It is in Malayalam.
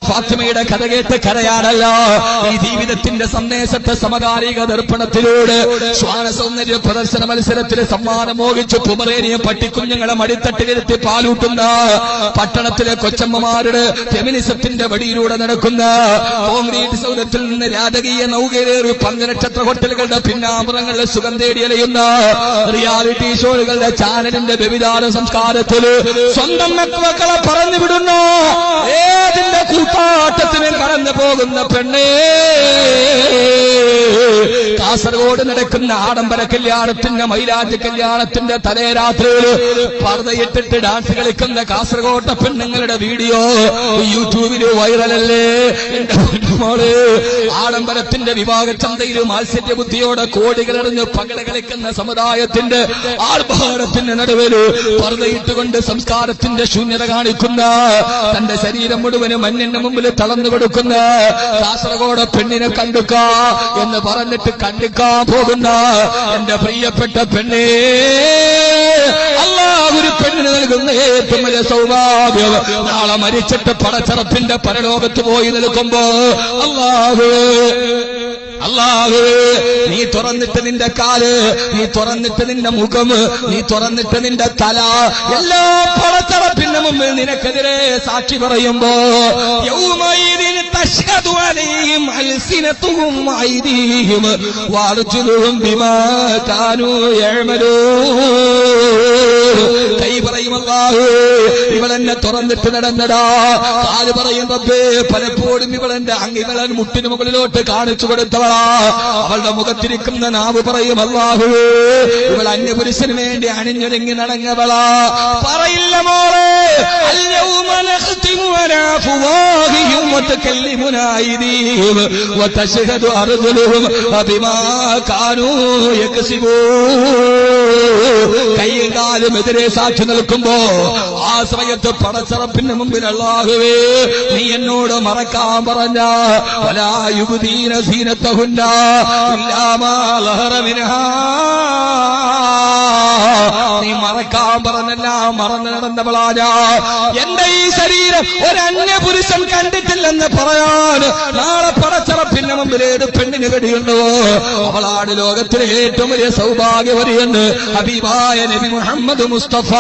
ഫാത്തിമയുടെ കഥ കേട്ട് കരയാനല്ല, ഈ ജീവിതത്തിന്റെ സന്ദേശത്തെ സമകാലിക ദർപ്പണത്തിലൂടെ ശ്വാനസൗന്ദര്യ പ്രദർശന മത്സരത്തിൽ സമ്മാനം മോഹിച്ച് പുമറേനിയ പട്ടിക്കുഞ്ഞുങ്ങളെ മടിത്തട്ടിലിരുത്തി പാലൂട്ടുന്ന പട്ടണത്തിലെ കൊച്ചമ്മമാരുടെ ഫെമിനിസത്തിന്റെ വടിയിലൂടെ നടക്കുന്ന കോൺക്രീറ്റ് സൗധത്തിൽ നിന്ന് രാജകീയ നൗകയേറി പങ്കനക്ഷത്ര ഹോട്ടലുകളുടെ പിന്നാമ്പുറങ്ങളിലെ സുഖം തേടിയലയുന്ന റിയാലിറ്റി ഷോകളുടെ ചാനലിന്റെ വ്യഭിചാര സംസ്കാരത്തിൽ സ്വന്തം മക്കളെ പറഞ്ഞു വിടുന്നു. ഏതിന്റെ കൂട്ടാട്ടത്തിന് കടന്നു പോകുന്ന പെണ്ണേ, കാസർഗോഡ് നടക്കുന്ന ആഡംബര കല്യാണത്തിന്റെ മൈലാഞ്ചി കല്യാണത്തിന്റെ തലേ രാത്രിയിൽ പർദ്ദയിട്ടിട്ട് ഡാൻസ് കളിക്കുന്ന കാസർഗോട്ടെ പെണ്ണുങ്ങളുടെ വീഡിയോ യൂട്യൂബില് വൈറലല്ലേ എന്റെ മോള്. ആഡംബരത്തിന്റെ വിഭാഗച്ചന്തയിൽ മാത്സര്യ ബുദ്ധിയോടെ കോടികളെറിഞ്ഞ് പകട കളിക്കുന്ന സമുദായത്തിന്റെ ആർഭാടത്തിന്റെ നടുവില് പർദ്ദയിട്ടുകൊണ്ട് സംസ്കാരത്തിന്റെ ശൂന്യത കാണിക്കുന്ന, തന്റെ ശരീരം മുഴുവനും മഞ്ഞിന്റെ മുമ്പിൽ തളർന്നു കൊടുക്കുന്ന കാസർഗോഡ് പെണ്ണിനെ കണ്ടുക്കാ എന്ന് പറഞ്ഞിട്ട് കണ്ടിക്കാൻ പോകുന്ന എന്റെ പ്രിയപ്പെട്ട പെണ്ണേ, അല്ലാഹു ഒരു പെണ്ണിന് നൽകുന്ന ഏറ്റവും വലിയ സൗഭാഗ്യം നാളെ മരിച്ചിട്ട് പടച്ചറപ്പിന്റെ പരലോകത്ത് പോയി നിൽക്കുമ്പോ അല്ലാഹു നീ തുറന്നിട്ട് നിന്റെ കാല്, നീ തുറന്നിട്ട് നിന്റെ മുഖം, നീ തുറന്നിട്ട് നിന്റെ തല എല്ലാ പടച്ചറപ്പിന്റെ മുമ്പിൽ നിനക്കെതിരെ സാക്ഷി പറയുമ്പോ യൗമഇദിൻ തശ്ഹദു അലൈഹിം അൽസിനതുഹും വഅയ്ദീഹിം വഅർജുലുഹും ബിമാ കാനൂ യഅമലൂൻ. കൈ പറയും അല്ലാഹു ഇവളെന്നെ തുറന്നിട്ട് നടന്നടാ. കാല് പറയും റബ്ബേ പലപ്പോഴും ഇവളെന്റെ അങ്ങികളൻ മുട്ടിന് മുകളിലോട്ട് കാണിച്ചു കൊടുത്തവളാ. അവളുടെ മുഖത്തിരിക്കുന്ന നാവ് പറയും അല്ലാഹു ഇവൾ അന്യപുരുഷന് വേണ്ടി അണിഞ്ഞൊരുങ്ങി നടങ്ങവളാ. പറയില്ല മോളെ, അൽയൗമ നഖ്തിമു അലാ അഫ്വാഹിഹിം വതകല്ലിമുനാ അയ്ദീഹിം വതശ്ഹദു അർജുലുഹും ബിമാ കാനൂ യക്സിബൂൻ. കൈയും കാലും എതിരെ സാക്ഷി നിൽക്കുമ്പോ ആ സമയത്ത് പടച്ചറപ്പിന് മുമ്പിൽ അല്ലാഹുവേ നീ എന്നോട് മറക്കാൻ പറഞ്ഞ വലാ യുബ്ദീന സീനത്തഹുന്ന ഇല്ലാ മാ ലഹറ മിൻഹാ, നീ മറക്കാൻ പറഞ്ഞല്ല മറന്നു നടന്നവളാ. എന്റെ ഈ ശരീരം ഒരന്യ പുരുഷൻ കണ്ടിട്ടില്ലെന്ന് പറയാൻ നാളെ പടച്ചറപ്പിന്റെ മുമ്പിൽ ഏത് പെണ്ണിന് കഴിയുണ്ടോ അവളാണ് ലോകത്തിലെ ഏറ്റവും വലിയ സൗഭാഗ്യവതിയെന്ന് ഹബീബായ നബി മുഹമ്മദ് മുസ്തഫ.